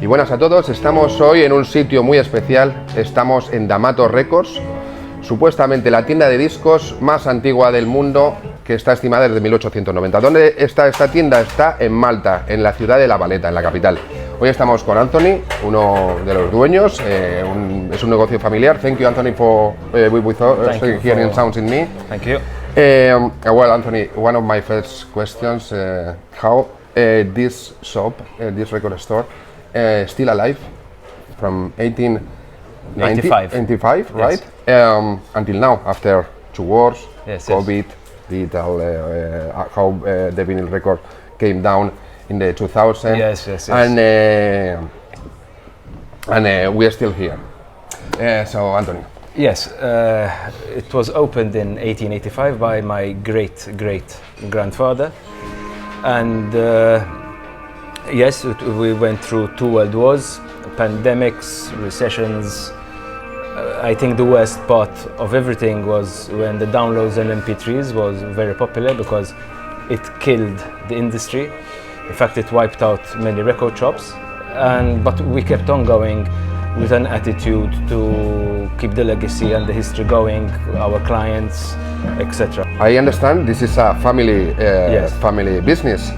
Y buenas a todos, estamos hoy en un sitio muy especial, estamos en D'Amato Records, supuestamente la tienda de discos más antigua del mundo, que está estimada desde 1890. ¿Dónde está esta tienda? Está en Malta, en la ciudad de La Valeta, en la capital. Hoy estamos con Anthony, uno de los dueños, es un negocio familiar. Thank you, Anthony, for with us hearing sounds in me. Thank you. Well, Anthony, one of my first questions, how this shop, this record store, still alive from 1885, right? Yes. Until now, after 2 wars, Yes, COVID, digital, how the vinyl record came down in the 2000s. Yes. And we are still here. So, Anthony. Yes, it was opened in 1885 by my great grandfather, and yes, we went through 2 world wars, pandemics, recessions. I think the worst part of everything was when the downloads and MP3s was very popular because it killed the industry. In fact, it wiped out many record shops, but we kept on going with an attitude to keep the legacy and the history going, our clients, etc. I understand this is a family family business.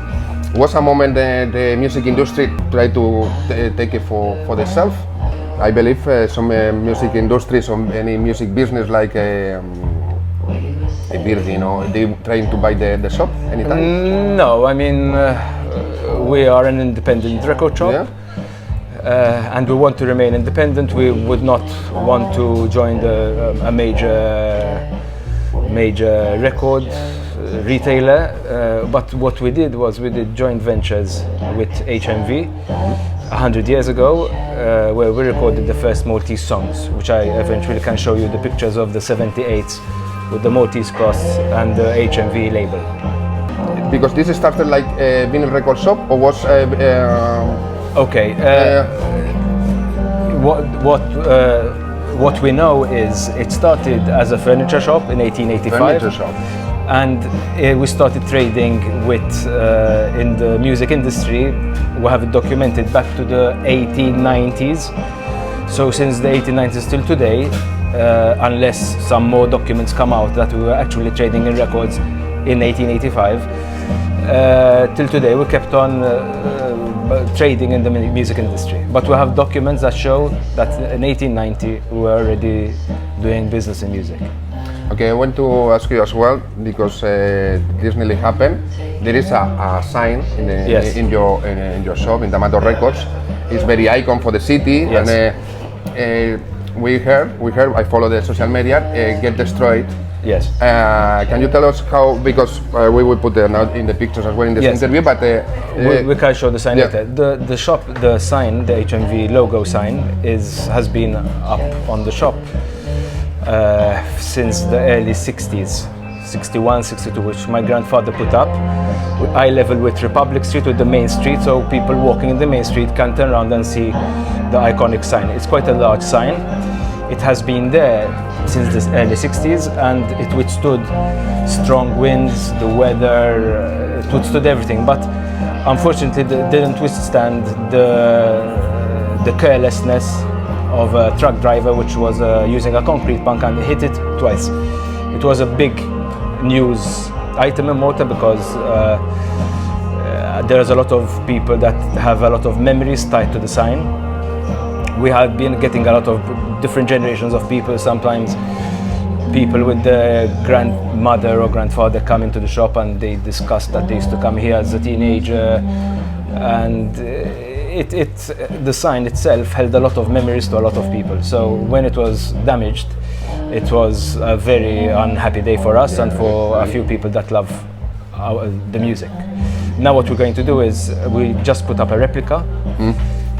Was a moment the music industry tried to take it for themselves? I believe some music industries, any music business like a Virgin, or they trying to buy the shop anytime? No, I mean we are an independent record shop. Yeah. And we want to remain independent. We would not want to join a major record retailer. But what we did was we did joint ventures with HMV 100 years ago, where we recorded the first Maltese songs, which I eventually can show you the pictures of the 78s with the Maltese cross and the HMV label. Because this started like a vinyl record shop, or was okay. What we know is it started as a furniture shop in 1885. furniture shop. And we started trading with in the music industry. We have it documented back to the 1890s. So since the 1890s till today, unless some more documents come out that we were actually trading in records in 1885, till today we kept on trading in the music industry. But we have documents that show that in 1890 we were already doing business in music. Okay, I want to ask you as well, because this nearly happened. There is a sign in your shop, in D'Amato Records. It's very icon for the city. Yes. And we heard, I follow the social media, get destroyed. Yes. Can you tell us how, because we will put them out in the pictures as well in this interview, but we can show the sign later. The shop, the sign, the HMV logo sign has been up on the shop since the early 60s, 61, 62, which my grandfather put up. Eye level with Republic Street, with the main street, so people walking in the main street can turn around and see the iconic sign. It's quite a large sign. It has been there since the early 60s, and it withstood strong winds, the weather, it withstood everything, but unfortunately it didn't withstand the carelessness of a truck driver which was using a concrete punk and hit it twice. It was a big news item in Malta because there's a lot of people that have a lot of memories tied to the sign. We have been getting a lot of different generations of people. Sometimes people with their grandmother or grandfather come into the shop and they discuss that they used to come here as a teenager, and the sign itself held a lot of memories to a lot of people. So when it was damaged, it was a very unhappy day for us and for a few people that love the music. Now what we're going to do is we just put up a replica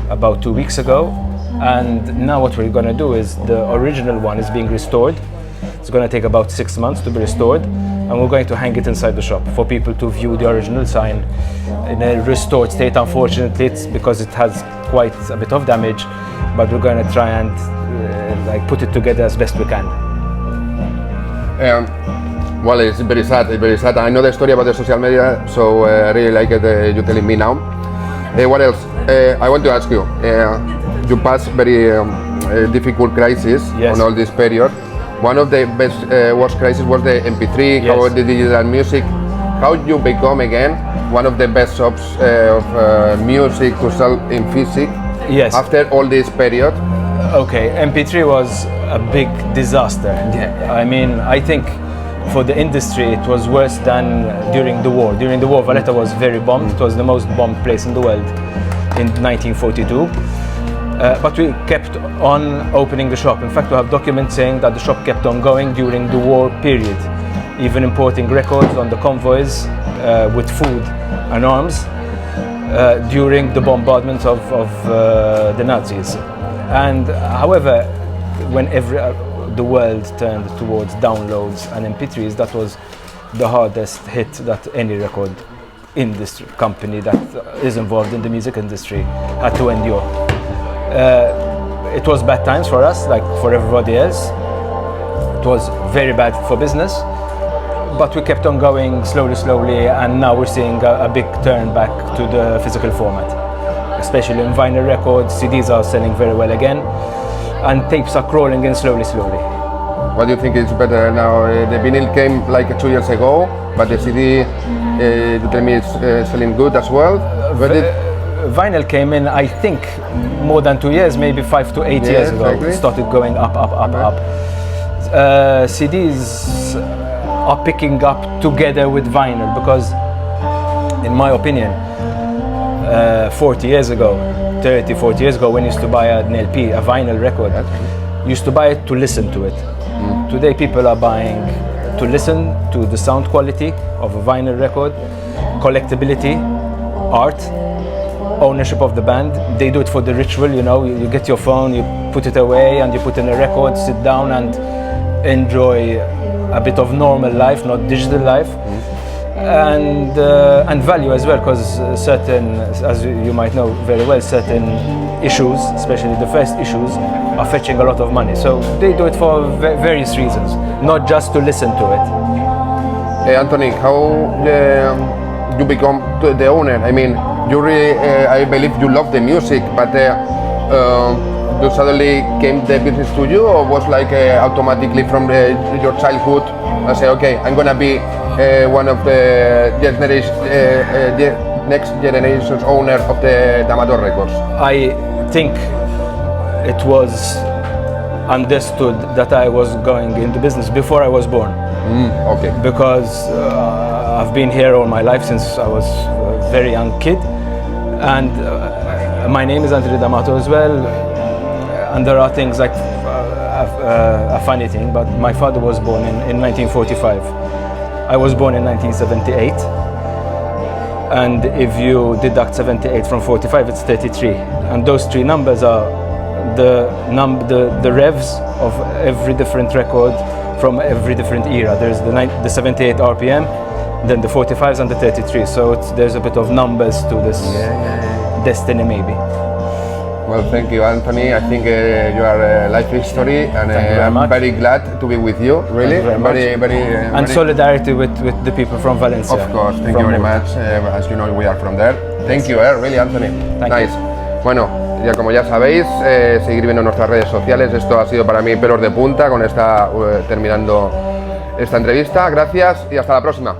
about 2 weeks ago, and now what we're going to do is the original one is being restored. It's going to take about 6 months to be restored, and we're going to hang it inside the shop for people to view the original sign in a restored state. Unfortunately, it's because it has quite a bit of damage, but we're going to try and put it together as best we can. Well, it's very sad, I know the story about the social media, so I really like it, you telling me now. What else? I want to ask you. You passed very difficult crisis Yes. on all this period. One of the best worst crisis was the MP3, Yes. how the digital music. How you become again one of the best shops of music to sell in physics Yes. after all this period? Okay, MP3 was a big disaster. Yeah. I mean, I think for the industry it was worse than during the war. During the war, Valletta was very bombed. It was the most bombed place in the world in 1942. But we kept on opening the shop. In fact, we have documents saying that the shop kept on going during the war period, even importing records on the convoys with food and arms during the bombardment of the Nazis. And however, when the world turned towards downloads and MP3s, that was the hardest hit that any record industry company that is involved in the music industry had to endure. It was bad times for us, like for everybody else. It was very bad for business, but we kept on going slowly, and now we're seeing a big turn back to the physical format, especially in vinyl records. CDs are selling very well again, and tapes are crawling in slowly. What do you think is better now? The vinyl came like 2 years ago, but the CD, you tell me, is selling good as well. Vinyl came in, I think, more than 2 years, maybe 5 to 8 years ago. Exactly. It started going up. CDs are picking up together with vinyl because, in my opinion, 40 years ago, 30, 40 years ago, when you used to buy an LP, a vinyl record, you used to buy it to listen to it. Today people are buying to listen to the sound quality of a vinyl record, collectability, art, ownership of the band. They do it for the ritual, you know. You get your phone, you put it away, and you put in a record, sit down and enjoy a bit of normal life, not digital life. And value as well, because certain, as you might know very well, certain issues, especially the first issues, are fetching a lot of money. So they do it for various reasons, not just to listen to it. Hey Anthony, how you become the owner? I mean, you really, I believe you love the music, but you suddenly came the business to you, or was like automatically from your childhood? I say, okay, I'm gonna be one of the next generation's owner of the D'Amato Records. I think it was understood that I was going into business before I was born. Okay. Because I've been here all my life since I was a very young kid, and my name is Anthony D'Amato as well. And there are things like a funny thing, but my father was born in 1945. I was born in 1978, and if you deduct 78 from 45, it's 33. And those three numbers are the revs of every different record from every different era. There's the 78 RPM, then the 45s and the 33. So there's a bit of numbers to this destiny, maybe. Well, thank you, Anthony. I think you are a life history, and I'm very glad to be with you. Really, and solidarity with the people from Valencia. Of course, thank you very much. As you know, we are from there. Thank you, really, Anthony. Nice. Bueno, ya como ya sabéis, seguir viendo nuestras redes sociales. Esto ha sido para mí pelos de punta con terminando esta entrevista. Gracias y hasta la próxima.